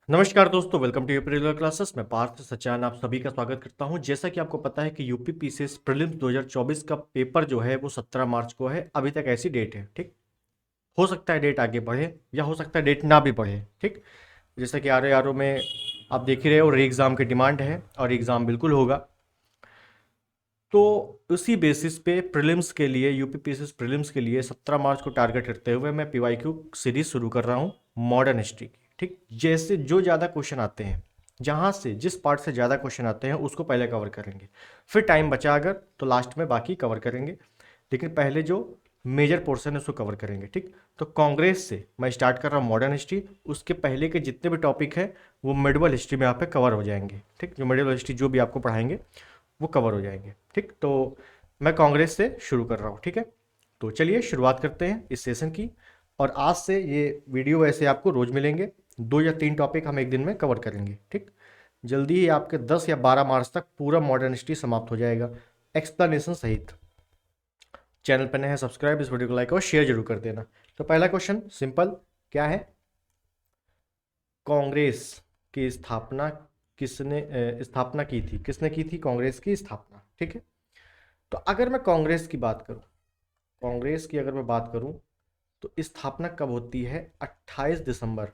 नमस्कार दोस्तों, welcome to UP regular classes. मैं पार्थ सचान आप सभी का स्वागत करता हूं। जैसा कि आपको पता है कि यूपी पीसीएस प्रीलिम्स 2024 का पेपर जो है वो 17 मार्च को है। अभी तक ऐसी डेट है, ठीक। हो सकता है डेट आगे बढ़े या हो सकता है डेट ना भी बढ़े, ठीक। जैसा कि आर में आप देख ही रहे हो, री एग्ज़ाम की डिमांड है और एग्ज़ाम बिल्कुल होगा। तो उसी बेसिस पे प्रीलिम्स के लिए, यूपी पीसीएस प्रीलिम्स के लिए 17 मार्च को टारगेट रखते हुए मैं पीवाईक्यू सीरीज शुरू कर रहा हूँ मॉडर्न हिस्ट्री की, ठीक। जैसे जो ज़्यादा क्वेश्चन आते हैं, जहाँ से जिस पार्ट से ज़्यादा क्वेश्चन आते हैं उसको पहले कवर करेंगे। फिर टाइम बचा अगर तो लास्ट में बाकी कवर करेंगे, लेकिन पहले जो मेजर पोर्शन है उसको कवर करेंगे, ठीक। तो कांग्रेस से मैं स्टार्ट कर रहा हूँ मॉडर्न हिस्ट्री। उसके पहले के जितने भी टॉपिक है वो मिडिवल हिस्ट्री में यहाँ पे कवर हो जाएंगे, ठीक। जो मिडिवल हिस्ट्री जो भी आपको पढ़ाएंगे वो कवर हो जाएंगे, ठीक। तो मैं कांग्रेस से शुरू कर रहा हूँ, ठीक है। तो चलिए शुरुआत करते हैं इस सेशन की। और आज से ये वीडियो वैसे आपको रोज मिलेंगे, 2 या 3 टॉपिक हम एक दिन में कवर करेंगे, ठीक। जल्दी ही आपके 10 या 12 मार्च तक पूरा मॉडर्न हिस्ट्री समाप्त हो जाएगा, एक्सप्लेनेशन सहित। चैनल पर नए हैं सब्सक्राइब, इस वीडियो को लाइक और शेयर जरूर कर देना। तो पहला क्वेश्चन सिंपल क्या है, कांग्रेस की स्थापना किसने स्थापना की थी, किसने की थी कांग्रेस की स्थापना, ठीक है। तो अगर मैं कांग्रेस की बात करूं, कांग्रेस की अगर मैं बात करूं तो स्थापना कब होती है? 28 दिसंबर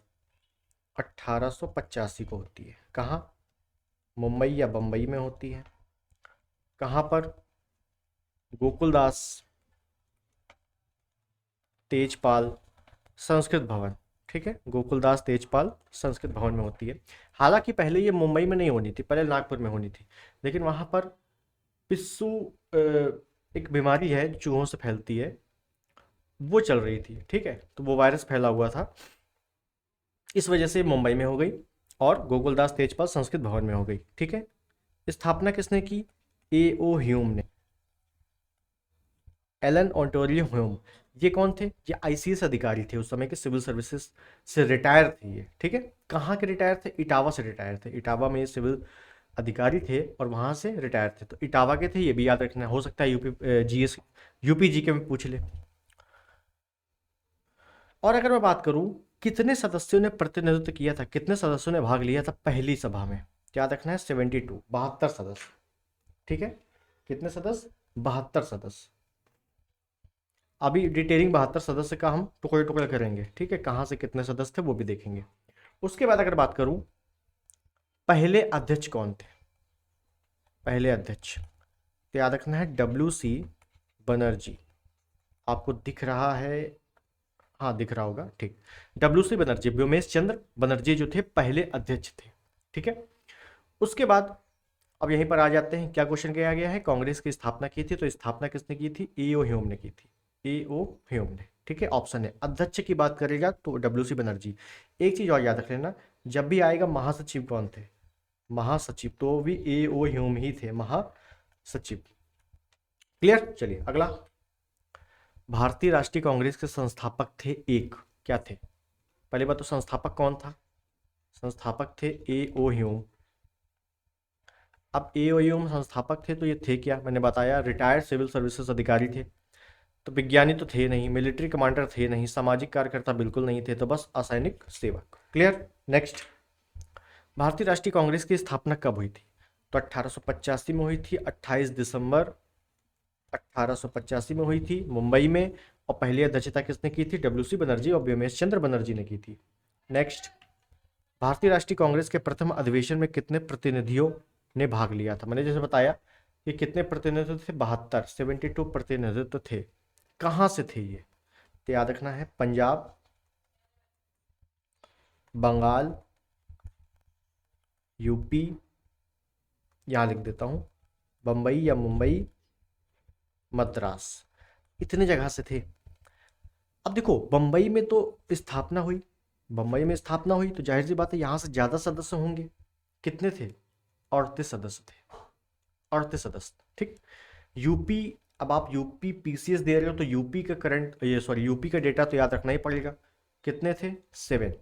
1885 को होती है। कहाँ? मुंबई या बम्बई में होती है। कहाँ पर? गोकुलदास तेजपाल संस्कृत भवन, ठीक है। गोकुलदास तेजपाल संस्कृत भवन में होती है। हालांकि पहले ये मुंबई में नहीं होनी थी, पहले नागपुर में होनी थी, लेकिन वहाँ पर पिस्सू एक बीमारी है जो चूहों से फैलती है, वो चल रही थी, ठीक है। तो वो वायरस फैला हुआ था, इस वजह से मुंबई में हो गई और गोकुलदास तेजपाल संस्कृत भवन में हो गई, ठीक है। स्थापना किसने की? ए ओ ह्यूम ने, एलन ओंटोरियो ह्यूम। ये कौन थे? ये आईसीएस अधिकारी थे, उस समय के सिविल सर्विसेज से रिटायर थे ये, ठीक है। कहाँ के रिटायर थे? इटावा से रिटायर थे। इटावा में ये सिविल अधिकारी थे और वहाँ से रिटायर थे। तो इटावा के थे, ये भी याद रखना। हो सकता है यूपी जीएस यूपी जी के में पूछ ले। और अगर मैं बात करूं कितने सदस्यों ने प्रतिनिधित्व किया था, कितने सदस्यों ने भाग लिया था पहली सभा में, याद रखना है 72, 72 सदस्य, ठीक है। कितने सदस्य? 72 सदस्य। अभी डिटेलिंग 72 सदस्य का हम टुकड़े टुकड़े करेंगे, ठीक है। कहाँ से कितने सदस्य थे वो भी देखेंगे। उसके बाद अगर बात करूं पहले अध्यक्ष कौन थे, पहले अध्यक्ष तो याद रखना है WC बनर्जी। आपको दिख रहा है? हाँ दिख रहा होगा, ठीक। WC बनर्जी, व्योमेश चंद्र बनर्जी जो थे पहले अध्यक्ष थे, ठीक है। उसके बाद अब यहीं पर आ जाते हैं, क्या क्वेश्चन किया गया है? कांग्रेस की स्थापना की थी, तो स्थापना किसने की थी? एओ ह्यूम ने की थी, एओ ह्यूम ने, ठीक है। ऑप्शन है। अध्यक्ष की बात करेगा तो WC बनर्जी। एक चीज और याद रख लेना, जब भी आएगा महासचिव कौन थे, महासचिव तो भी एओ ह्यूम ही थे, महासचिव। क्लियर? चलिए अगला। भारतीय राष्ट्रीय कांग्रेस के संस्थापक थे एक, क्या थे? पहली बात तो संस्थापक कौन था? संस्थापक थे एओ ह्यूम। अब एओ ह्यूम संस्थापक थे तो ये थे क्या? मैंने बताया रिटायर्ड सिविल सर्विसेज अधिकारी थे। तो विज्ञानी तो थे नहीं, मिलिट्री कमांडर थे नहीं, सामाजिक कार्यकर्ता बिल्कुल नहीं थे, तो बस असैनिक सेवक। क्लियर? नेक्स्ट। भारतीय राष्ट्रीय कांग्रेस की स्थापना कब हुई थी? तो 1885 में हुई थी, 28 दिसंबर 1885 में हुई थी मुंबई में। और पहली अध्यक्षता किसने की थी? WC बनर्जी और व्योमेश चंद्र बनर्जी ने की थी। नेक्स्ट। भारतीय राष्ट्रीय कांग्रेस के प्रथम अधिवेशन में कितने प्रतिनिधियों ने भाग लिया था? मैंने जैसे बताया कि कितने प्रतिनिधित्व थे? 72, 72 प्रतिनिधित्व थे। कहां से थे ये? तो याद रखना है पंजाब, बंगाल, यूपी, यहां लिख देता हूं बंबई या मुंबई, मद्रास, इतने जगह से थे। अब देखो बंबई में तो स्थापना हुई, बंबई में स्थापना हुई तो जाहिर सी बात है यहां से ज्यादा सदस्य होंगे। कितने थे? 38 सदस्य थे, 38 सदस्य, ठीक। यूपी, अब आप यूपी पीसीएस दे रहे हो तो यूपी का करंट, ये सॉरी यूपी का डेटा तो याद रखना ही पड़ेगा। कितने थे? 7।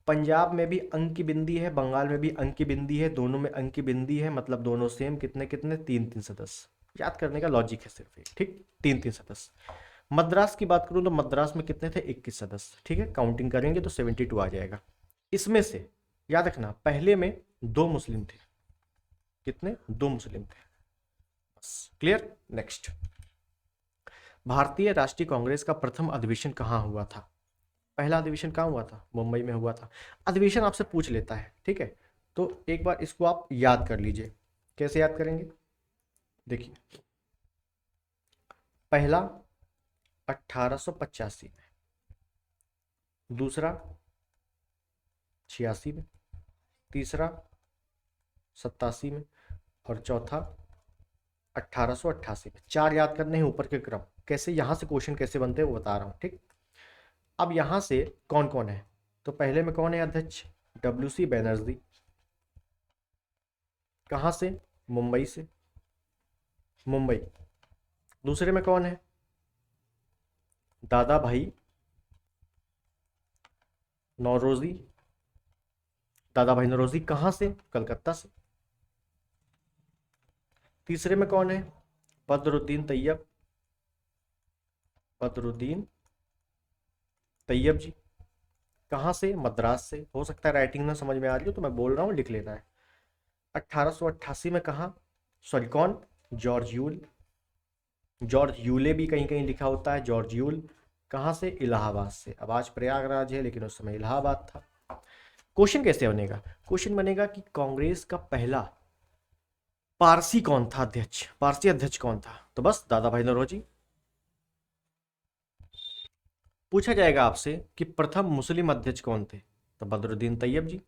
पंजाब में भी अंक की बिंदी है, बंगाल में भी अंक की बिंदी है, दोनों में अंक की बिंदी है, मतलब दोनों सेम। कितने कितने? 3-3 सदस्य। याद करने का लॉजिक है सिर्फ एक, ठीक। 3-3 सदस्य। मद्रास की बात करूं तो मद्रास में कितने थे? 21 सदस्य, ठीक है। काउंटिंग करेंगे तो 72 आ जाएगा। इसमें से याद रखना, पहले में 2 मुस्लिम थे। कितने? 2 मुस्लिम थे। बस, क्लियर। नेक्स्ट, भारतीय राष्ट्रीय कांग्रेस का प्रथम अधिवेशन कहाँ हुआ था? पहला अधिवेशन कहाँ हुआ था? मुंबई में हुआ था। अधिवेशन आपसे पूछ लेता है, ठीक है, तो एक बार इसको आप याद कर लीजिए। कैसे याद करेंगे? देखिए, पहला 1885 में, दूसरा 86 में, तीसरा 87 में, और चौथा 1888 में। 4 याद करने हैं ऊपर के क्रम। कैसे यहां से क्वेश्चन कैसे बनते हैं वो बता रहा हूं, ठीक। अब यहां से कौन कौन है? तो पहले में कौन है अध्यक्ष? WC बनर्जी। कहां से? मुंबई से, मुंबई। दूसरे में कौन है? दादा भाई नौरोजी। दादा भाई नौरोजी कहां से? कलकत्ता से। तीसरे में कौन है? बदरुद्दीन तैयब। बदरुद्दीन तैयब जी कहां से? मद्रास से। हो सकता है राइटिंग ना समझ में आ रही हो तो मैं बोल रहा हूं, लिख लेना है। 1888 में कहा? सॉरी, कौन? George Yule. जॉर्ज यूले भी कहीं कहीं लिखा होता है, जॉर्ज यूल। कहां से? इलाहाबाद से। अब आज प्रयागराज है लेकिन उस समय इलाहाबाद था। क्वेश्चन कैसे बनेगा? क्वेश्चन बनेगा कि कांग्रेस का पहला पारसी कौन था अध्यक्ष? पारसी अध्यक्ष कौन था? तो बस दादा भाई नौरोजी। पूछा जाएगा आपसे कि प्रथम मुस्लिम अध्यक्ष कौन थे? तो बदरुद्दीन तैयब जी।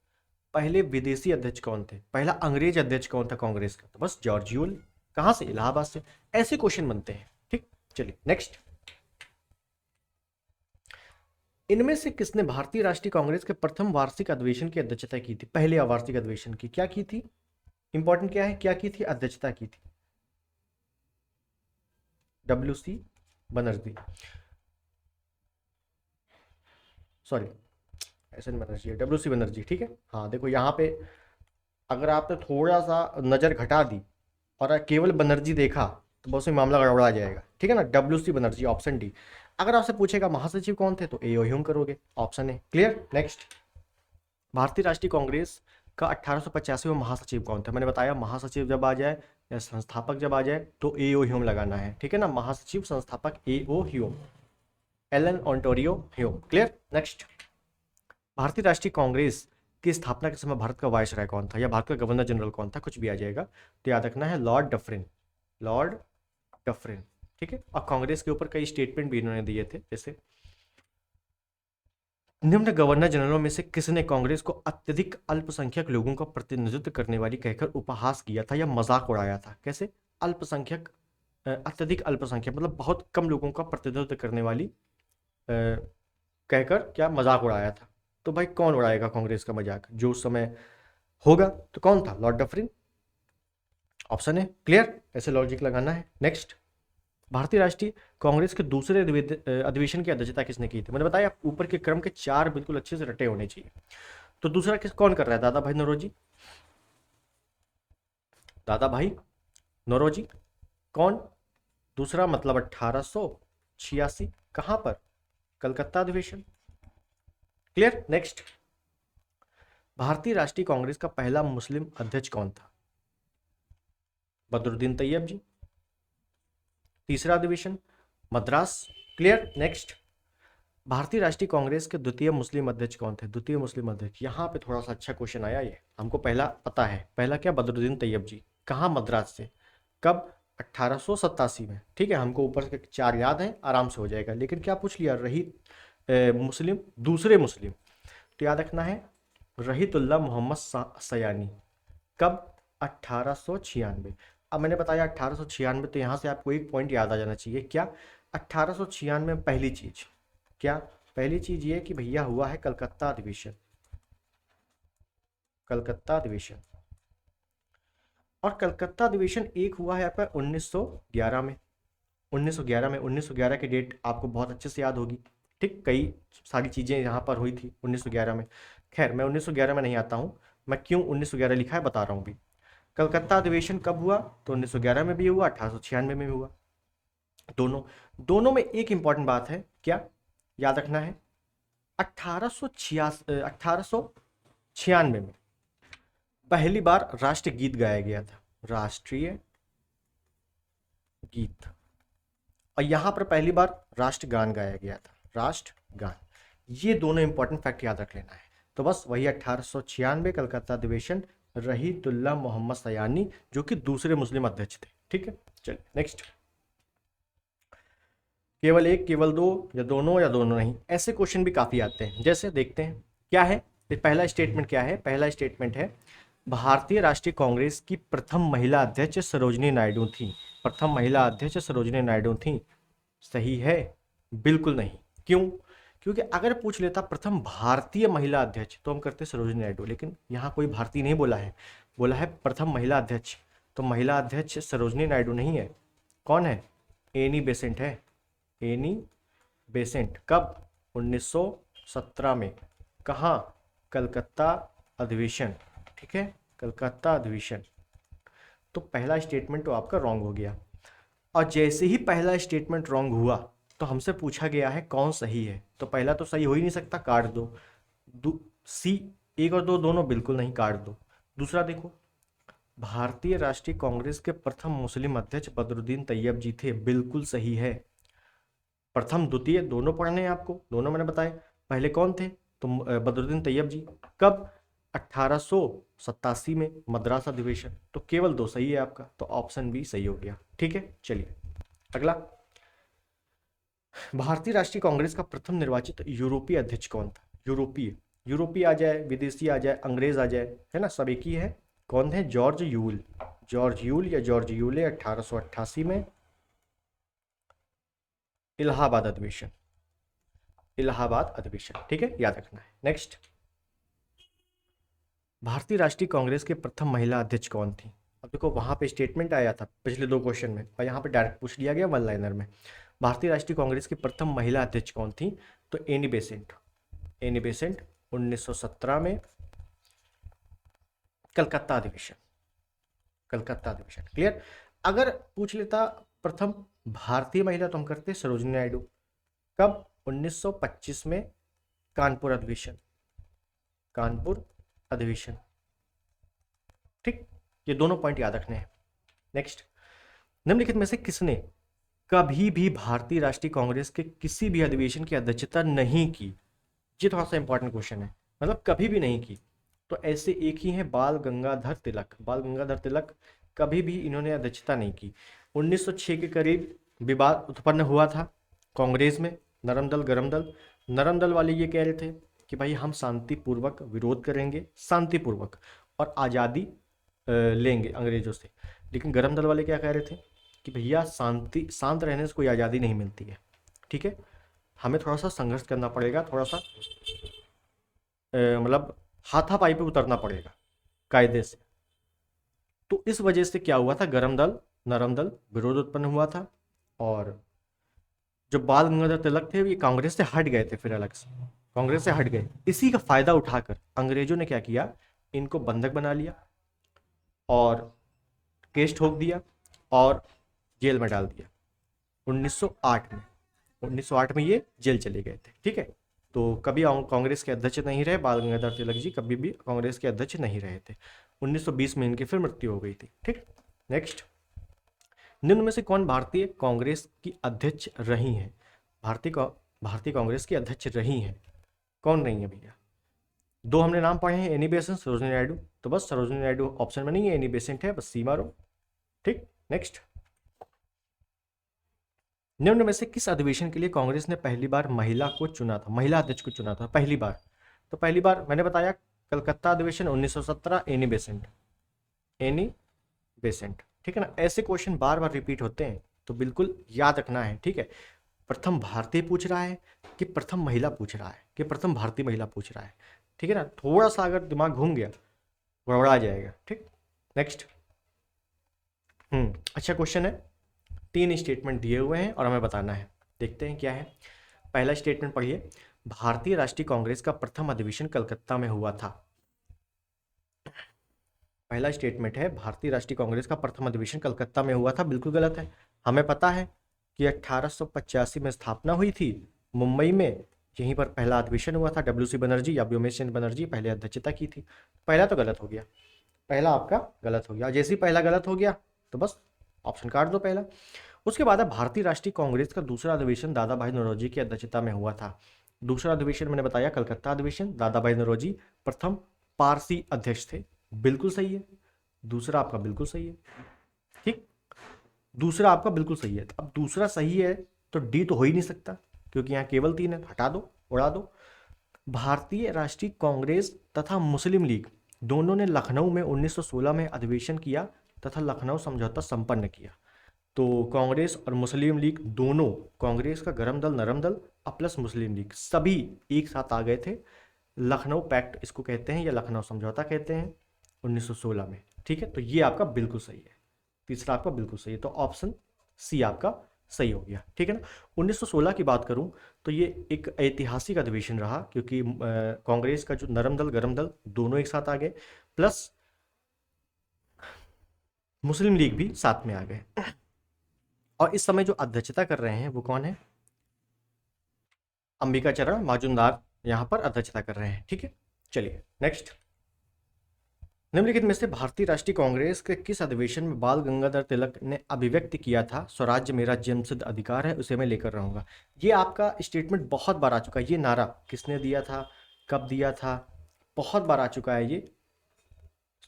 पहले विदेशी अध्यक्ष कौन थे? पहला अंग्रेज अध्यक्ष कौन था कांग्रेस का? तो बस जॉर्ज यूल। कहां से? इलाहाबाद से। ऐसे क्वेश्चन बनते हैं, ठीक। चलिए नेक्स्ट, इनमें से किसने भारतीय राष्ट्रीय कांग्रेस के प्रथम वार्षिक अधिवेशन की अध्यक्षता की थी? पहले वार्षिक अधिवेशन की क्या की थी? इंपॉर्टेंट क्या है, क्या की थी? अध्यक्षता की थी। WC बनर्जी, सॉरी ऐसे नहीं बनर्जी है, WC बनर्जी, ठीक है। हाँ देखो यहाँ पे अगर आपने थोड़ा सा नजर घटा दी और केवल बनर्जी देखा तो बहुत से मामला गड़बड़ा जाएगा, ठीक है ना। WC Banerjee, option D. अगर आपसे पूछेगा महासचिव कौन थे तो ए ह्यूम करोगे, ऑप्शन ए। क्लियर। नेक्स्ट, भारतीय राष्ट्रीय कांग्रेस का 1885 में महासचिव कौन था? मैंने बताया महासचिव जब आ जाए या संस्थापक जब आ जाए तो ए ह्यूम लगाना है, ठीक है ना। महासचिव संस्थापक ए ह्यूम, एलन ओंटोरियो ह्यूम। क्लियर। नेक्स्ट, भारतीय राष्ट्रीय कांग्रेस की स्थापना के समय भारत का वायसराय कौन था या भारत का गवर्नर जनरल कौन था? कुछ भी आ जाएगा, तो याद रखना है लॉर्ड डफरिन। लॉर्ड डफरिन, ठीक है। और कांग्रेस के ऊपर कई स्टेटमेंट भी इन्होंने दिए थे, जैसे निम्न गवर्नर जनरलों में से किसने कांग्रेस को अत्यधिक अल्पसंख्यक लोगों का प्रतिनिधित्व करने वाली कहकर उपहास किया था या मजाक उड़ाया था? कैसे? अल्पसंख्यक, अत्यधिक अल्पसंख्यक मतलब बहुत कम लोगों का प्रतिनिधित्व करने वाली कहकर क्या मजाक उड़ाया था? तो भाई कौन उड़ाएगा कांग्रेस का मजाक जो उस समय होगा? तो कौन था? लॉर्ड डफरिन, ऑप्शन है। क्लियर। ऐसे लॉजिक लगाना है। नेक्स्ट, भारतीय राष्ट्रीय कांग्रेस के दूसरे अधिवेशन की अध्यक्षता किसने की थी? मैंने बताया ऊपर के क्रम के 4 बिल्कुल अच्छे से रटे होने चाहिए। तो दूसरा किस कौन कर रहा है? दादा भाई नौरोजी। दादा भाई नौरोजी कौन? दूसरा मतलब 1886, कहां पर? कलकत्ता अधिवेशन। क्लियर। नेक्स्ट, भारतीय राष्ट्रीय कांग्रेस का पहला मुस्लिम अध्यक्ष कौन था? बदरुद्दीन तैयब जी। तीसरा अधिवेशन मद्रास। क्लियर। नेक्स्ट, भारतीय राष्ट्रीय कांग्रेस के द्वितीय मुस्लिम अध्यक्ष कौन थे? द्वितीय मुस्लिम अध्यक्ष, यहाँ पे थोड़ा सा अच्छा क्वेश्चन आया। ये हमको पहला पता है, पहला क्या? बदरुद्दीन तैयब जी। कहाँ? मद्रास से। कब? 1887 में, ठीक है। हमको ऊपर के 4 याद हैं, आराम से हो जाएगा। लेकिन क्या पूछ लिया? रही मुस्लिम, दूसरे मुस्लिम, तो याद रखना है रहीतुल्लाह मोहम्मद सयानी। कब? 1896। अब मैंने बताया 1896, तो यहाँ से आपको एक पॉइंट याद आ जाना चाहिए। क्या? 1896 में पहली चीज क्या? पहली चीज ये कि भैया हुआ है कलकत्ता अधिवेशन। कलकत्ता अधिवेशन, और कलकत्ता अधिवेशन एक हुआ है आपका 1911 में। 1911 की डेट आपको बहुत अच्छे से याद होगी, ठीक। कई सारी चीजें यहाँ पर हुई थी 1911 में। खैर मैं 1911 में नहीं आता हूँ, मैं क्यों 1911 लिखा है बता रहा हूँ भी। कलकत्ता अधिवेशन कब हुआ? तो 1911 में भी हुआ, 1896 में भी हुआ। दोनों दोनों में एक इंपॉर्टेंट बात है, क्या याद रखना है? 1886 96 में पहली बार राष्ट्रगीत गाया गया था, राष्ट्रीय गीत। और यहां पर पहली बार राष्ट्रगान गाया गया था, राष्ट्रगान। ये दोनों इंपॉर्टेंट फैक्ट याद रख लेना है। तो बस वही 1896 कलकत्ता अधिवेशन, रहीतुल्लाह मोहम्मद सयानी जो कि दूसरे मुस्लिम अध्यक्ष थे। ठीक है, चलिए नेक्स्ट। केवल एक, केवल दो, या दोनों नहीं, ऐसे क्वेश्चन भी काफी आते हैं। जैसे देखते हैं क्या है, पहला स्टेटमेंट क्या है। पहला स्टेटमेंट है भारतीय राष्ट्रीय कांग्रेस की प्रथम महिला अध्यक्ष सरोजिनी नायडू थी। प्रथम महिला अध्यक्ष सरोजिनी नायडू थी। सही है? बिल्कुल नहीं। क्यों? क्योंकि अगर पूछ लेता प्रथम भारतीय महिला अध्यक्ष तो हम करते सरोजिनी नायडू, लेकिन यहाँ कोई भारतीय नहीं बोला है, बोला है प्रथम महिला अध्यक्ष। तो महिला अध्यक्ष सरोजिनी नायडू नहीं है। कौन है? एनी बेसेंट है। Annie Besant. कब? 1917 में। कहाँ? कलकत्ता अधिवेशन। ठीक है, कलकत्ता अधिवेशन। तो पहला स्टेटमेंट तो आपका रॉन्ग हो गया। और जैसे ही पहला स्टेटमेंट रॉन्ग हुआ तो हमसे पूछा गया है कौन सही है। तो पहला तो सही हो ही नहीं सकता, काट दो। सी, एक और दो दोनों बिल्कुल नहीं, काट दो। दूसरा देखो, भारतीय राष्ट्रीय कांग्रेस के प्रथम मुस्लिम अध्यक्ष बदरुद्दीन तैयब जी थे, बिल्कुल सही है। प्रथम द्वितीय दोनों पढ़ने हैं आपको, दोनों मैंने बताए। पहले कौन थे? तो बदरुद्दीन तैयब जी। कब? 1887 में, मद्रास अधिवेशन। तो केवल दो सही है आपका, तो ऑप्शन बी सही हो गया। ठीक है, चलिए अगला। भारतीय राष्ट्रीय कांग्रेस का प्रथम निर्वाचित यूरोपीय अध्यक्ष कौन था? यूरोपीय आ जाए, विदेशी आ जाए, अंग्रेज आ जाए, है ना, सब एक ही है। कौन है? George Yule. जॉर्ज यूल या जॉर्ज यूले, 1888 में, इलाहाबाद अधिवेशन। इलाहाबाद अधिवेशन। ठीक है, याद रखना है। नेक्स्ट, भारतीय राष्ट्रीय कांग्रेस के प्रथम महिला अध्यक्ष कौन थी? अब देखो वहां पे स्टेटमेंट आया था पिछले दो क्वेश्चन में, और यहाँ पे डायरेक्ट पूछ लिया गया वन लाइनर में। भारतीय राष्ट्रीय कांग्रेस की प्रथम महिला अध्यक्ष कौन थी? तो एनी बेसेंट। एनी बेसेंट, 1917 में, कलकत्ता अधिवेशन। कलकत्ता अधिवेशन। क्लियर? अगर पूछ लेता प्रथम भारतीय महिला तो हम करते सरोजिनी नायडू। कब? 1925 में, कानपुर अधिवेशन। कानपुर अधिवेशन। ठीक, ये दोनों पॉइंट याद रखने हैं। नेक्स्ट, निम्नलिखित में से किसने कभी भी भारतीय राष्ट्रीय कांग्रेस के किसी भी अधिवेशन की अध्यक्षता नहीं की? ये थोड़ा सा इंपॉर्टेंट क्वेश्चन है, मतलब कभी भी नहीं की। तो ऐसे एक ही है, बाल गंगाधर तिलक। बाल गंगाधर तिलक कभी भी इन्होंने अध्यक्षता नहीं की। 1906 के करीब विवाद उत्पन्न हुआ था कांग्रेस में, नरम दल गरम दल। नरम दल वाले ये कह रहे थे कि भाई हम शांतिपूर्वक विरोध करेंगे, शांतिपूर्वक, और आज़ादी लेंगे अंग्रेजों से। लेकिन गरम दल वाले क्या कह रहे थे कि भैया शांत रहने से कोई आज़ादी नहीं मिलती है। ठीक है, हमें थोड़ा सा संघर्ष करना पड़ेगा, थोड़ा सा मतलब हाथापाई पे उतरना पड़ेगा कायदे से। तो इस वजह से क्या हुआ था, गरम दल नरम दल विरोध उत्पन्न हुआ था। और जो बाल गंगाधर तिलक थे ये कांग्रेस से हट गए थे, फिर अलग से कांग्रेस से हट गए। इसी का फायदा उठाकर अंग्रेजों ने क्या किया, इनको बंधक बना लिया और केस ठोक दिया और जेल में डाल दिया 1908 में। 1908 में ये जेल चले गए थे। ठीक है, तो कभी कांग्रेस के अध्यक्ष नहीं रहे बाल गंगाधर तिलक जी, कभी भी कांग्रेस के अध्यक्ष नहीं रहे थे। 1920 में इनकी फिर मृत्यु हो गई थी। ठीक, नेक्स्ट, निम्न में से कौन भारतीय कांग्रेस की अध्यक्ष रही हैं? भारतीय कांग्रेस की अध्यक्ष रही हैं, कौन रही है भैया? दो हमने नाम पढ़े हैं, एनी बेसेंट, सरोजिनी नायडू। तो बस सरोजिनी नायडू ऑप्शन में नहीं है, एनी बेसेंट है, बस सी मारो। ठीक, नेक्स्ट, निम्न में से किस अधिवेशन के लिए कांग्रेस ने पहली बार महिला को चुना था, महिला अध्यक्ष को चुना था पहली बार? तो पहली बार मैंने बताया कलकत्ता अधिवेशन 1917, एनी बेसेंट। Annie Besant. ठीक है ना, ऐसे क्वेश्चन बार बार रिपीट होते हैं तो बिल्कुल याद रखना है। ठीक है, प्रथम भारतीय पूछ रहा है कि प्रथम महिला पूछ रहा है कि प्रथम भारतीय महिला पूछ रहा है। ठीक है ना, थोड़ा सा अगर दिमाग घूम गया गड़बड़ा जाएगा। ठीक, नेक्स्ट। अच्छा क्वेश्चन है, 3 स्टेटमेंट दिए हुए हैं और हमें बताना है, देखते हैं क्या है। पहला स्टेटमेंट पढ़िए, भारतीय राष्ट्रीय कांग्रेस का प्रथम अधिवेशन कलकत्ता में हुआ था। पहला स्टेटमेंट है भारतीय राष्ट्रीय कांग्रेस का प्रथम अधिवेशन कलकत्ता में हुआ था, बिल्कुल गलत है। हमें पता है कि 1885 में स्थापना हुई थी मुंबई में, यहीं पर पहला अधिवेशन हुआ था। डब्ल्यू सी बनर्जी या व्योमेश चंद्र बनर्जी पहले अध्यक्षता की थी। पहला तो गलत हो गया, पहला आपका गलत हो गया। जैसे ही पहला गलत हो गया तो बस ऑप्शन काट दो पहला। उसके बाद है भारतीय राष्ट्रीय कांग्रेस का दूसरा अधिवेशन दादा भाई नौरोजी की अध्यक्षता में हुआ था। दूसरा अधिवेशन मैंने बताया कलकत्ता अधिवेशन, दादा भाई नौरोजी प्रथम पारसी अध्यक्ष थे। बिल्कुल सही है, दूसरा आपका बिल्कुल सही है। ठीक, दूसरा आपका बिल्कुल सही है। अब दूसरा सही है तो डी तो हो ही नहीं सकता, क्योंकि यहाँ केवल 3 है, हटा दो, उड़ा दो। भारतीय राष्ट्रीय कांग्रेस तथा मुस्लिम लीग दोनों ने लखनऊ में 1916 में अधिवेशन किया तथा लखनऊ समझौता संपन्न किया। तो कांग्रेस और मुस्लिम लीग दोनों, कांग्रेस का गरम दल नरम दल और प्लस मुस्लिम लीग, सभी एक साथ आ गए थे। लखनऊ पैक्ट इसको कहते हैं या लखनऊ समझौता कहते हैं 1916 में। ठीक है, तो ये आपका बिल्कुल सही है, तीसरा आपका बिल्कुल सही है। तो ऑप्शन सी आपका सही हो गया। ठीक है ना। 1916 की बात करूं तो ये एक ऐतिहासिक अधिवेशन रहा, क्योंकि कांग्रेस का जो नरम दल गरम दल दोनों एक साथ आ गए, प्लस मुस्लिम लीग भी साथ में आ गए। और इस समय जो अध्यक्षता कर रहे हैं वो कौन है? अंबिका चरण मजूमदार यहां पर अध्यक्षता कर रहे हैं। ठीक है, चलिए नेक्स्ट। निम्नलिखित में से भारतीय राष्ट्रीय कांग्रेस के किस अधिवेशन में बाल गंगाधर तिलक ने अभिव्यक्त किया था स्वराज्य मेरा जन्मसिद्ध अधिकार है, उसे मैं लेकर रहूंगा? ये आपका स्टेटमेंट बहुत बार आ चुका है। ये नारा किसने दिया था, कब दिया था? बहुत बार आ चुका है ये,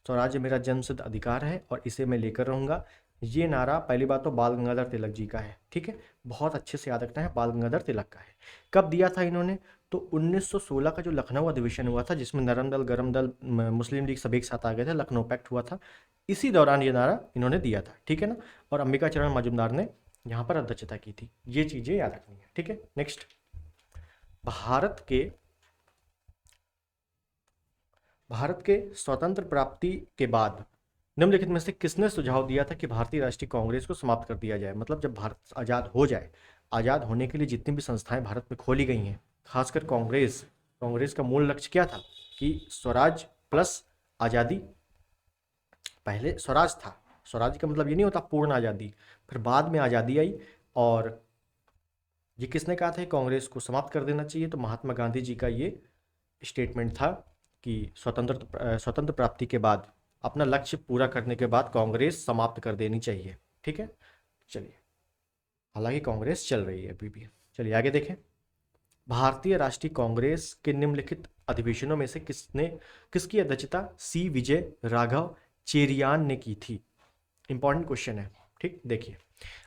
स्वराज्य मेरा जन्मसिद्ध अधिकार है और इसे मैं लेकर रहूंगा। ये नारा पहली बात तो बाल गंगाधर तिलक जी का है। ठीक है, बहुत अच्छे से याद रखना है, बाल गंगाधर तिलक का है। कब दिया था इन्होंने? तो 1916 का जो लखनऊ अधिवेशन हुआ था, जिसमें नरम दल गरम दल मुस्लिम लीग सभी एक साथ आ गए थे, लखनऊ पैक्ट हुआ था, इसी दौरान ये नारा इन्होंने दिया था। ठीक है ना। और अंबिका चरण मजूमदार ने यहाँ पर अध्यक्षता की थी। ये चीजें याद रखनी है। ठीक है, नेक्स्ट। भारत के भारत के स्वतंत्र प्राप्ति के बाद निम्नलिखित में से किसने सुझाव दिया था कि भारतीय राष्ट्रीय कांग्रेस को समाप्त कर दिया जाए? मतलब जब भारत आज़ाद हो जाए, आज़ाद होने के लिए जितनी भी संस्थाएं भारत में खोली गई हैं, खासकर कांग्रेस, कांग्रेस का मूल लक्ष्य क्या था कि स्वराज प्लस आज़ादी। पहले स्वराज था, स्वराज का मतलब ये नहीं होता पूर्ण आज़ादी, फिर बाद में आज़ादी आई। और ये किसने कहा था कांग्रेस को समाप्त कर देना चाहिए? तो महात्मा गांधी जी का ये स्टेटमेंट था कि स्वतंत्र प्राप्ति के बाद, अपना लक्ष्य पूरा करने के बाद कांग्रेस समाप्त कर देनी चाहिए। ठीक है, चलिए, हालांकि कांग्रेस चल रही है अभी भी। चलिए आगे देखें। भारतीय राष्ट्रीय कांग्रेस के निम्नलिखित अधिवेशनों में से किसकी अध्यक्षता सी विजय राघव चेरियान ने की थी? इंपॉर्टेंट क्वेश्चन है। ठीक, देखिए,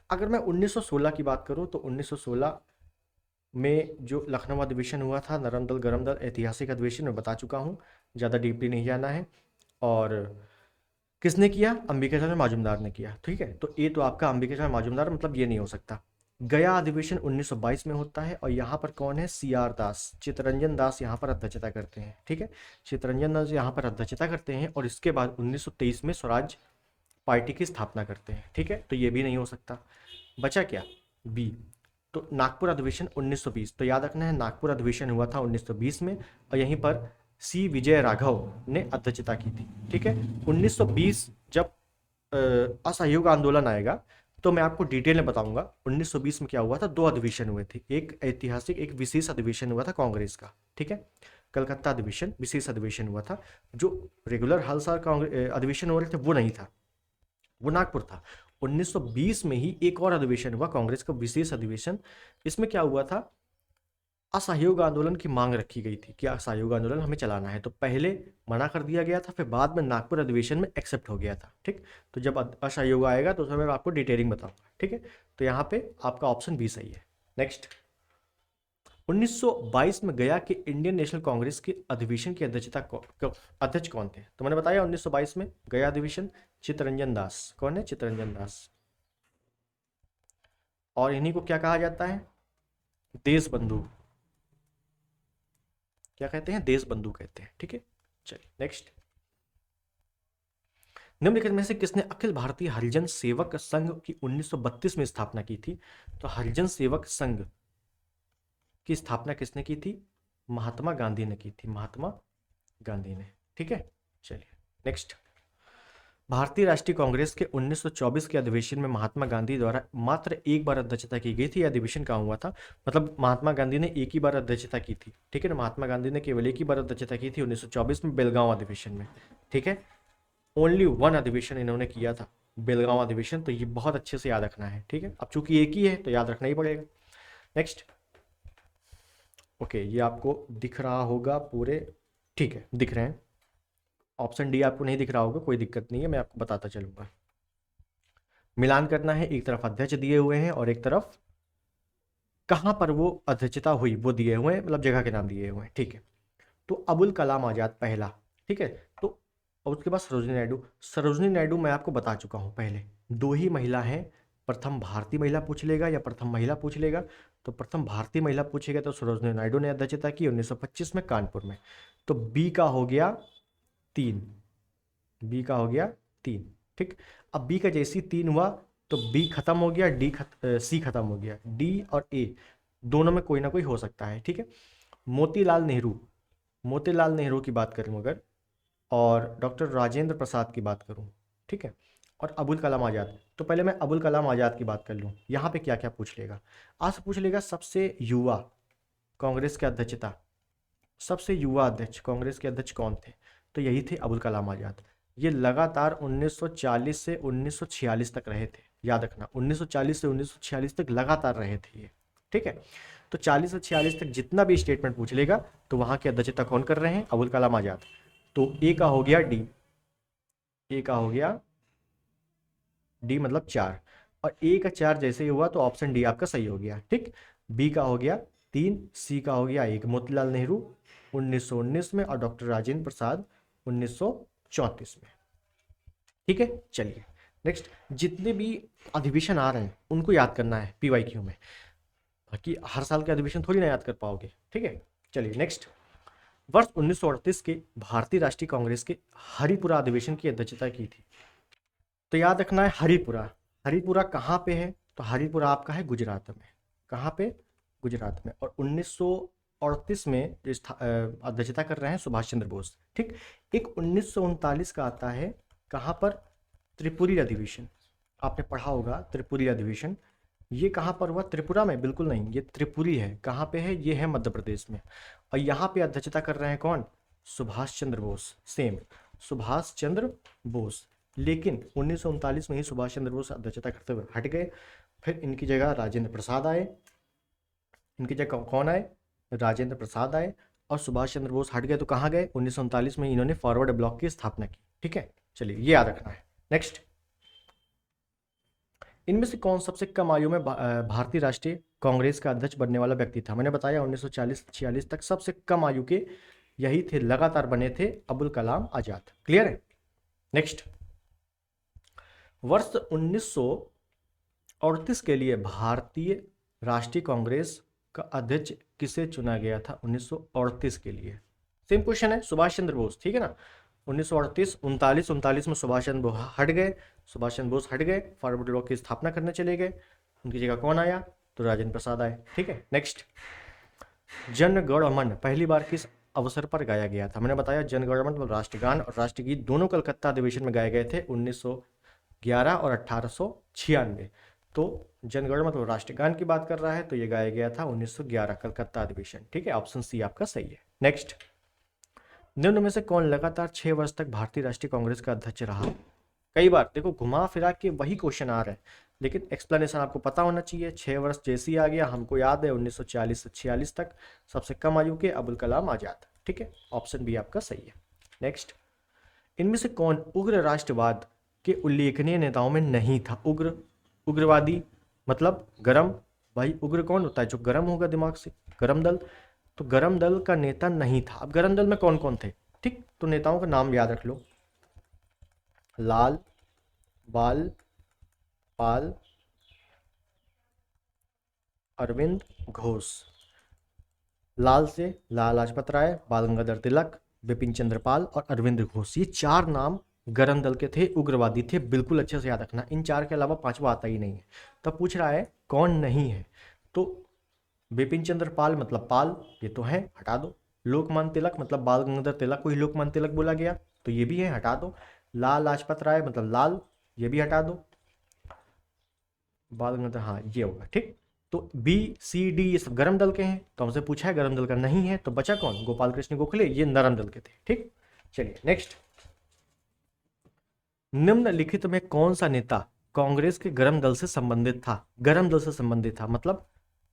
अगर मैं 1916 की बात करूं तो 1916 में जो लखनऊ अधिवेशन हुआ था, नरम दल गरम दल ऐतिहासिक अधिवेशन में बता चुका हूँ, ज़्यादा डीपली नहीं जाना है। और किसने किया? अंबिका चरण मजूमदार ने किया। ठीक है, तो ये तो आपका अंबिका चरण मजूमदार, मतलब ये नहीं हो सकता। गया अधिवेशन 1922 में होता है और यहाँ पर कौन है? सी आर दास, चित्तरंजन दास यहाँ पर अध्यक्षता करते हैं। ठीक है, चित्तरंजन दास यहाँ पर अध्यक्षता करते हैं और इसके बाद 1923 में स्वराज पार्टी की स्थापना करते हैं। ठीक है, तो ये भी नहीं हो सकता। बचा क्या? बी। तो नागपुर अधिवेशन 1920, तो याद रखना है नागपुर अधिवेशन हुआ था 1920 में और यहीं पर सी विजय राघव ने अध्यक्षता की थी। ठीक है, 1920 जब असहयोग आंदोलन आएगा तो मैं आपको डिटेल में बताऊंगा 1920 में क्या हुआ था। 2 अधिवेशन हुए थे, एक ऐतिहासिक, एक विशेष अधिवेशन हुआ था कांग्रेस का। ठीक है, कलकत्ता अधिवेशन विशेष अधिवेशन हुआ था। जो रेगुलर हर साल कांग्रेस अधिवेशन हो रहे थे वो नहीं था, वो नागपुर था। 1920 में ही एक और अधिवेशन हुआ कांग्रेस का विशेष अधिवेशन। इसमें क्या हुआ था? असहयोग आंदोलन की मांग रखी गई थी कि असहयोग आंदोलन हमें चलाना है, तो पहले मना कर दिया गया था, फिर बाद में नागपुर अधिवेशन में एक्सेप्ट हो गया था। ठीक, तो जब असहयोग आएगा तो उसमें मैं आपको डिटेलिंग बताऊंगा। ठीक है, तो यहाँ पे आपका ऑप्शन बी सही है। नेक्स्ट। 1922 में गया के इंडियन नेशनल कांग्रेस के अधिवेशन की अध्यक्ष कौन थे? तो मैंने बताया 1922 में गया अधिवेशन चित्तरंजन दास। कौन है? चित्तरंजन दास। और इन्हीं को क्या कहा जाता है? देश बंधु। क्या कहते हैं? देश बंधु कहते हैं। ठीक है, चलिए नेक्स्ट। निम्नलिखित में से किसने अखिल भारतीय हरिजन सेवक संघ की 1932 में स्थापना की थी? तो हरिजन सेवक संघ की स्थापना किसने की थी? महात्मा गांधी ने की थी, महात्मा गांधी ने। ठीक है, चलिए नेक्स्ट। भारतीय राष्ट्रीय कांग्रेस के 1924 के अधिवेशन में महात्मा गांधी द्वारा मात्र एक बार अध्यक्षता की गई थी। यह अधिवेशन कहाँ हुआ था? मतलब महात्मा गांधी ने एक ही बार अध्यक्षता की थी, ठीक है ना। महात्मा गांधी ने केवल एक ही बार अध्यक्षता की थी 1924 में बेलगांव अधिवेशन में, ठीक है। ओनली वन अधिवेशन इन्होंने किया था, बेलगांव अधिवेशन। तो ये बहुत अच्छे से याद रखना है, ठीक है। अब चूंकि एक ही है तो याद रखना ही पड़ेगा। नेक्स्ट, ओके, ये आपको दिख रहा होगा पूरे, ठीक है, दिख रहे हैं। ऑप्शन डी आपको नहीं दिख रहा होगा, कोई दिक्कत नहीं है, मैं आपको बताता चलूंगा। मिलान करना है, एक तरफ अध्यक्ष दिए हुए हैं और एक तरफ कहां पर वो अध्यक्षता हुई वो दिए हुए हैं, मतलब जगह के नाम दिए हुए हैं, ठीक है। तो अबुल कलाम आजाद पहला, ठीक है। तो और उसके बाद सरोजनी नायडू। सरोजनी नायडू मैं आपको बता चुका हूं पहले, दो ही महिला हैं। प्रथम भारतीय महिला पूछ लेगा या प्रथम महिला पूछ लेगा, तो प्रथम भारतीय महिला पूछेगा तो सरोजनी नायडू ने अध्यक्षता की 1925 में कानपुर में। तो बी का हो गया 3, बी का हो गया 3, ठीक। अब बी का जैसी 3 हुआ तो बी खत्म हो गया, सी खत्म हो गया, डी और ए दोनों में कोई ना कोई हो सकता है, ठीक है। मोतीलाल नेहरू, मोतीलाल नेहरू की बात करूं अगर, और डॉक्टर राजेंद्र प्रसाद की बात करूं, ठीक है, और अबुल कलाम आज़ाद, तो पहले मैं अबुल कलाम आज़ाद की बात कर लूं। यहाँ पे क्या क्या पूछ लेगा? आज पूछ लेगा सबसे युवा कांग्रेस के अध्यक्षता, सबसे युवा अध्यक्ष कांग्रेस के अध्यक्ष कौन थे? तो यही थे अबुल कलाम आज़ाद। ये लगातार 1940 से 1946 तक रहे थे, याद रखना, 1940 से 1946 तक लगातार रहे थे ये, ठीक है। तो 40 से 46 तक जितना भी स्टेटमेंट पूछ लेगा तो वहां की अध्यक्षता कौन कर रहे हैं? अबुल कलाम आज़ाद। तो ए का हो गया डी, ए का हो गया डी मतलब 4, और ए का 4 जैसे ही हुआ तो ऑप्शन डी आपका सही हो गया, ठीक। बी का हो गया 3, सी का हो गया 1, मोतीलाल नेहरू 1919 में और डॉक्टर राजेंद्र प्रसाद 1934 में, ठीक है। चलिए नेक्स्ट, जितने भी अधिवेशन आ रहे हैं उनको याद करना है पीवाईक्यू में, बाकी हर साल के अधिवेशन थोड़ी ना याद कर पाओगे, ठीक है। चलिए नेक्स्ट, वर्ष 1938 के भारतीय राष्ट्रीय कांग्रेस के हरिपुरा अधिवेशन की अध्यक्षता की थी। तो याद रखना है हरिपुरा, हरिपुरा कहाँ पे है? तो हरिपुरा आपका है गुजरात में। कहाँ पे? गुजरात में। और 1938 में जो अध्यक्षता कर रहे हैं सुभाष चंद्र बोस, ठीक। एक 1939 का आता है, कहाँ पर? त्रिपुरी अधिवेशन, आपने पढ़ा होगा त्रिपुरी अधिवेशन। ये कहाँ पर हुआ? त्रिपुरा में? बिल्कुल नहीं, ये त्रिपुरी है। कहाँ पे है? ये है मध्य प्रदेश में। और यहाँ पे अध्यक्षता कर रहे हैं कौन? सुभाष चंद्र बोस, सेम सुभाष चंद्र बोस। लेकिन 1939 में ही सुभाष चंद्र बोस अध्यक्षता करते हुए हट गए, फिर इनकी जगह राजेंद्र प्रसाद आए। इनकी जगह कौन आए? राजेंद्र प्रसाद आए, और सुभाष चंद्र बोस हट गए तो कहाँ गए? 1939 में इन्होंने फॉरवर्ड ब्लॉक की स्थापना की, ठीक है। चलिए ये याद रखना है। नेक्स्ट, इनमें से कौन सबसे कम आयु में भारतीय राष्ट्रीय कांग्रेस का अध्यक्ष बनने वाला व्यक्ति था? मैंने बताया 1940-46 तक सबसे कम आयु के यही थे, लगातार बने थे, अबुल कलाम आजाद। क्लियर है? नेक्स्ट, वर्ष 1938 के लिए भारतीय राष्ट्रीय कांग्रेस का अध्यक्ष किसे चुना गया था? 1938 के लिए सेम क्वेश्चन है, सुभाष चंद्र बोस, ठीक है ना। 1938, 39 में सुभाष चंद्र बोस हट गए, सुभाष चंद्र बोस हट गए, फॉरवर्ड ब्लॉक की स्थापना करने चले गए, उनकी जगह कौन आया? तो राजेंद्र प्रसाद आए, ठीक है। नेक्स्ट, जन गण मन पहली बार किस अवसर पर गाया गया था? मैंने बताया जन गण मन मतलब राष्ट्रगान और राष्ट्रगीत दोनों कलकत्ता अधिवेशन में गाए गए थे 1911 और 1896। तो जनगण मतलब राष्ट्रगान की बात कर रहा है, तो ये गाया गया था 1911 कलकत्ता अधिवेशन, ठीक है। ऑप्शन सी आपका सही है। नेक्स्ट, निम्न में से कौन लगातार 6 वर्ष तक भारतीय राष्ट्रीय कांग्रेस का अध्यक्ष रहा? कई बार देखो घुमा फिरा के वही क्वेश्चन आ रहे हैं, लेकिन एक्सप्लेनेशन आपको पता होना चाहिए। 6 वर्ष जैसे ही आ गया, हमको याद है 1940 से 46 तक, सबसे कम आयु के अबुल कलाम आजाद, ठीक है। ऑप्शन बी आपका सही है। नेक्स्ट, इनमें से कौन उग्र राष्ट्रवाद के उल्लेखनीय नेताओं में नहीं था? उग्रवादी मतलब गरम, भाई उग्र कौन होता है? जो गरम होगा दिमाग से, गरम दल। तो गरम दल का नेता नहीं था। अब गरम दल में कौन कौन थे, ठीक, तो नेताओं का नाम याद रख लो। लाल बाल पाल, अरविंद घोष। लाल से लाला लाजपत राय, बाल गंगाधर तिलक, बिपिन चंद्र पाल और अरविंद घोष, ये 4 नाम गरम दल के थे, उग्रवादी थे, बिल्कुल अच्छे से याद रखना। इन 4 के अलावा 5वां आता ही नहीं है। तब पूछ रहा है कौन नहीं है, तो बिपिन चंद्र पाल मतलब पाल, ये तो है, हटा दो। लोकमान्य तिलक मतलब बाल गंगाधर तिलक को ही लोकमान्य तिलक बोला गया, तो ये भी है, हटा दो। लाल लाजपत राय मतलब लाल, ये भी हटा दो, बाल गंगाधर, हाँ ये होगा ठीक। तो बी सी डी ये सब गर्म दल के हैं, तो हमसे पूछा है गर्म दल का नहीं है, तो बचा कौन, गोपाल कृष्ण गोखले, ये नरम दल के थे ठीक। चलिए नेक्स्ट, निम्नलिखित में कौन सा नेता कांग्रेस के गर्म दल से संबंधित था, गर्म दल से संबंधित था मतलब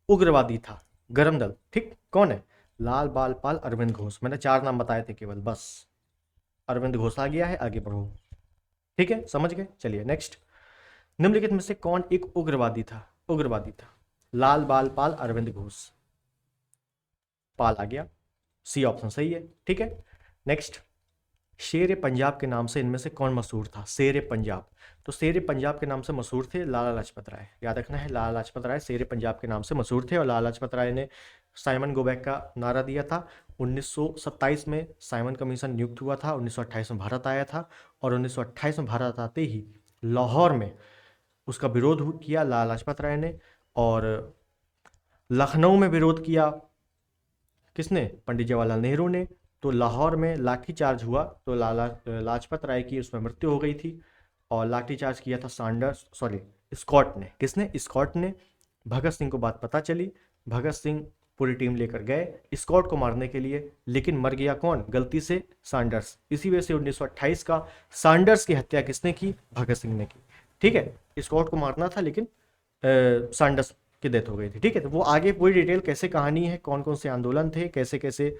उग्रवादी था, गर्म दल ठीक, कौन है, लाल बाल पाल अरविंद घोष, मैंने 4 नाम बताए थे केवल, बस अरविंद घोष आ गया है, आगे बढ़ो, ठीक है समझ गए। चलिए नेक्स्ट, निम्नलिखित में से कौन एक उग्रवादी था, उग्रवादी था, लाल बाल पाल अरविंद घोष, पाल आ गया, सी ऑप्शन सही है ठीक है। नेक्स्ट, शेर पंजाब के नाम से इनमें से कौन मशहूर था, शेर पंजाब, तो शेर पंजाब के नाम से मशहूर थे लाला लाजपत राय, याद रखना है, लाला लाजपत राय शेर पंजाब के नाम से मशहूर थे, और लाला लाजपत राय ने साइमन गो बैक का नारा दिया था। 1927 में साइमन कमीशन नियुक्त हुआ था, 1928 में भारत आया था, और 1928 में भारत आते ही लाहौर में उसका विरोध किया लाला लाजपत राय ने, और लखनऊ में विरोध किया किसने, पंडित जवाहरलाल नेहरू ने। तो लाहौर में लाठीचार्ज हुआ, तो लाला लाजपत राय की उसमें मृत्यु हो गई थी, और लाठीचार्ज किया था सैंडर्स, सॉरी स्कॉट ने, किसने, स्कॉट ने। भगत सिंह को बात पता चली, भगत सिंह पूरी टीम लेकर गए स्कॉट को मारने के लिए, लेकिन मर गया कौन, गलती से सैंडर्स, इसी वजह से 1928 का सैंडर्स की हत्या किसने की, भगत सिंह ने की, ठीक है। स्कॉट को मारना था लेकिन सैंडर्स की डेथ हो गई थी, ठीक है। तो वो आगे पूरी डिटेल कैसे कहानी है, कौन कौन से आंदोलन थे, कैसे कैसे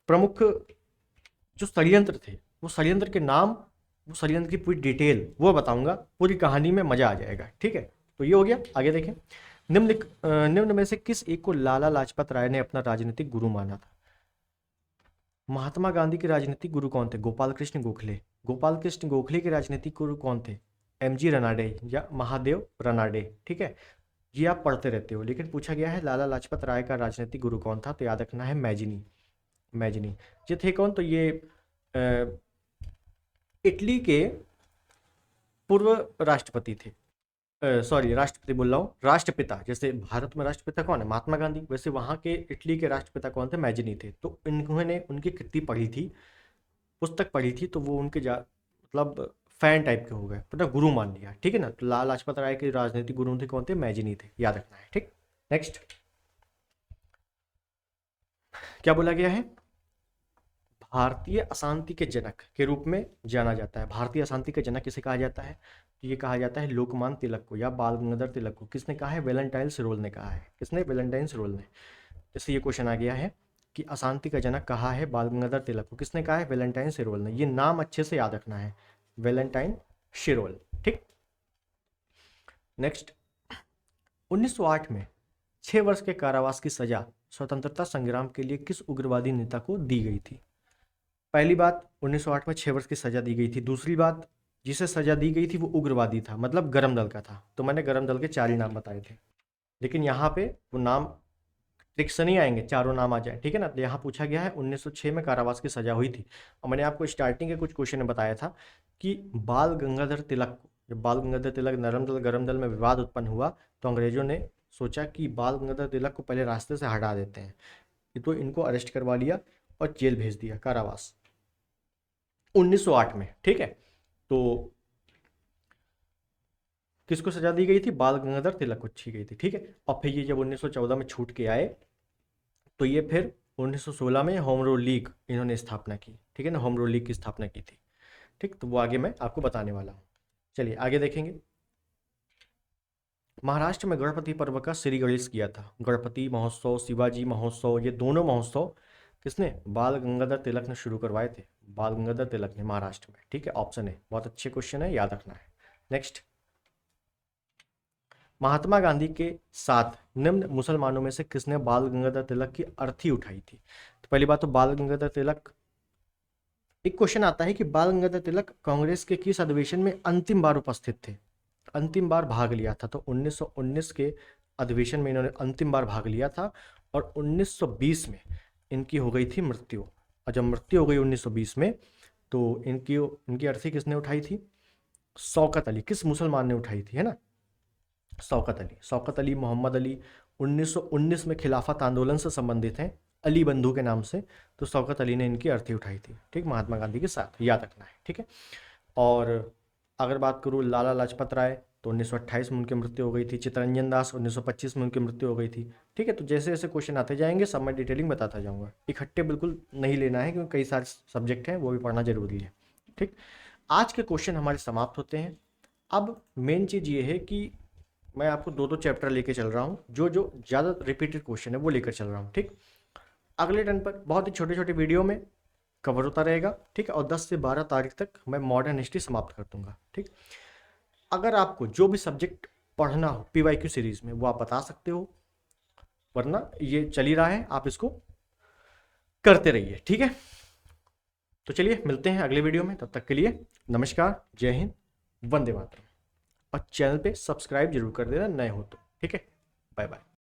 प्रमुख जो षड्यंत्र थे, वो षड्यंत्र के नाम, वो षड्यंत्र की पूरी डिटेल वो बताऊंगा, पूरी कहानी में मजा आ जाएगा, ठीक है। तो ये हो गया, आगे देखें, निम्न में से किस एक को लाला लाजपत राय ने अपना राजनीतिक गुरु माना था। महात्मा गांधी के राजनीतिक गुरु कौन थे, गोपाल कृष्ण गोखले, गोपाल कृष्ण गोखले के राजनीतिक गुरु कौन थे, एमजी रनाडे या महादेव रनाडे, ठीक है। ये आप पढ़ते रहते हो, लेकिन पूछा गया है लाला लाजपत राय का राजनीतिक गुरु कौन था, तो याद रखना है मैजिनी, मैजिनी। ये थे कौन, तो ये इटली के पूर्व राष्ट्रपति थे, सॉरी राष्ट्रपति बोल रहा हूँ, राष्ट्रपिता, जैसे भारत में राष्ट्रपिता कौन है, महात्मा गांधी, वैसे वहाँ के इटली के राष्ट्रपिता कौन थे, मैजिनी थे। तो इन्होंने उनकी कृति पढ़ी थी, पुस्तक पढ़ी थी, तो वो उनके मतलब फैन टाइप के हो गए, तो ना गुरु मान लिया, ठीक है ना। तो लाला लाजपत राय के राजनीतिक गुरु थे कौन थे, मैजिनी थे, याद रखना है, ठीक। नेक्स्ट, क्या बोला गया है, भारतीय अशांति के जनक के रूप में जाना जाता है, भारतीय अशांति के जनक किसे कहा जाता है, तो ये कहा जाता है लोकमान्य तिलक को या बाल गंगाधर तिलक को। किसने कहा है, वेलेंटाइन सिरोल ने कहा है, किसने, वेलेंटाइन सिरोल ने। जैसे ये क्वेश्चन आ गया है कि अशांति का जनक कहा है बाल गंगाधर तिलक को, किसने कहा है, वेलेंटाइन सिरोल ने। ये नाम अच्छे से याद रखना है, वेलेंटाइन सिरोल, ठीक। नेक्स्ट, 1908 में 6 वर्ष के कारावास की सजा स्वतंत्रता संग्राम के लिए किस उग्रवादी नेता को दी गई थी। पहली बात, 1908 में 6 वर्ष की सजा दी गई थी। दूसरी बात, जिसे सजा दी गई थी वो उग्रवादी था, मतलब गरम दल का था। तो मैंने गरम दल के 4 ही नाम बताए थे, लेकिन यहाँ पे वो नाम ट्रिक से नहीं आएंगे, चारों नाम आ जाए, ठीक है ना। तो यहाँ पूछा गया है 1906 में कारावास की सजा हुई थी, और मैंने आपको स्टार्टिंग के कुछ क्वेश्चन में बताया था कि बाल गंगाधर तिलक को, जब बाल गंगाधर तिलक नरम दल गरम दल में विवाद उत्पन्न हुआ, तो अंग्रेजों ने सोचा कि बाल गंगाधर तिलक को पहले रास्ते से हटा देते हैं, तो इनको अरेस्ट करवा लिया और जेल भेज दिया, कारावास, 1908 में, ठीक है। तो किसको सजा दी गई थी, बाल गंगाधर तिलक को दी गई थी, ठीक है। और फिर ये जब 1914 में छूट के आए, तो ये फिर 1916 में होम रूल लीग इन्होंने स्थापना की, ठीक है ना, होम रूल लीग की स्थापना की थी, ठीक। तो वो आगे मैं आपको बताने वाला हूँ। चलिए आगे देखेंगे, महाराष्ट्र में गणपति पर्व का श्री गणेश किया था। गणपति महोत्सव, शिवाजी महोत्सव, ये दोनों महोत्सव किसने, बाल गंगाधर तिलक ने शुरू करवाए थे, बाल गंगाधर तिलक ने, महाराष्ट्र में, ठीक है। ऑप्शन है, बहुत अच्छे क्वेश्चन है, याद रखना है। नेक्स्ट, महात्मा गांधी के साथ निम्न मुसलमानों में से किसने बाल गंगाधर तिलक की अर्थी उठाई थी। तो पहली बात तो बाल गंगाधर तिलक, एक क्वेश्चन आता है कि बाल गंगाधर तिलक कांग्रेस के किस अधिवेशन में अंतिम बार उपस्थित थे, अंतिम बार भाग लिया था। तो 1919 के अधिवेशन में इन्होंने अंतिम बार भाग लिया था, और 1920 में इनकी हो गई थी मृत्यु, और जब मृत्यु हो गई 1920 में, तो इनकी अर्थी किसने उठाई थी, शौकत अली, किस मुसलमान ने उठाई थी, है ना, शौकत अली, शौकत अली मोहम्मद अली 1919 में खिलाफत आंदोलन से संबंधित हैं, अली बंधु के नाम से। तो शौकत अली ने इनकी अर्थी उठाई थी, ठीक, महात्मा गांधी के साथ, याद रखना है, ठीक है। और अगर बात करूँ लाला लाजपत राय तो 1928 में उनकी मृत्यु हो गई थी। चित्तरंजन दास 1925 में उनकी मृत्यु हो गई थी। ठीक है, तो जैसे जैसे क्वेश्चन आते जाएंगे सब मैं डिटेलिंग बताता जाऊंगा, इकट्ठे बिल्कुल नहीं लेना है क्योंकि कई सारे सब्जेक्ट हैं वो भी पढ़ना जरूरी है। ठीक, आज के क्वेश्चन हमारे समाप्त होते हैं। अब मेन चीज़ ये है कि मैं आपको दो दो चैप्टर लेके चल रहा हूँ, जो जो ज़्यादा रिपीटेड क्वेश्चन है वो लेकर चल रहा हूँ। ठीक, अगले टर्न पर बहुत ही छोटे छोटे वीडियो में कवर होता रहेगा। ठीक है, और 10 से 12 तारीख तक मैं मॉडर्न हिस्ट्री समाप्त कर दूंगा। ठीक, अगर आपको जो भी सब्जेक्ट पढ़ना हो पीवाईक्यू सीरीज में वो आप बता सकते हो, वरना ये चल ही रहा है, आप इसको करते रहिए। ठीक है, तो चलिए मिलते हैं अगले वीडियो में, तब तक के लिए नमस्कार, जय हिंद, वंदे मातरम। और चैनल पे सब्सक्राइब जरूर कर देना नए हो तो। ठीक है, बाय बाय।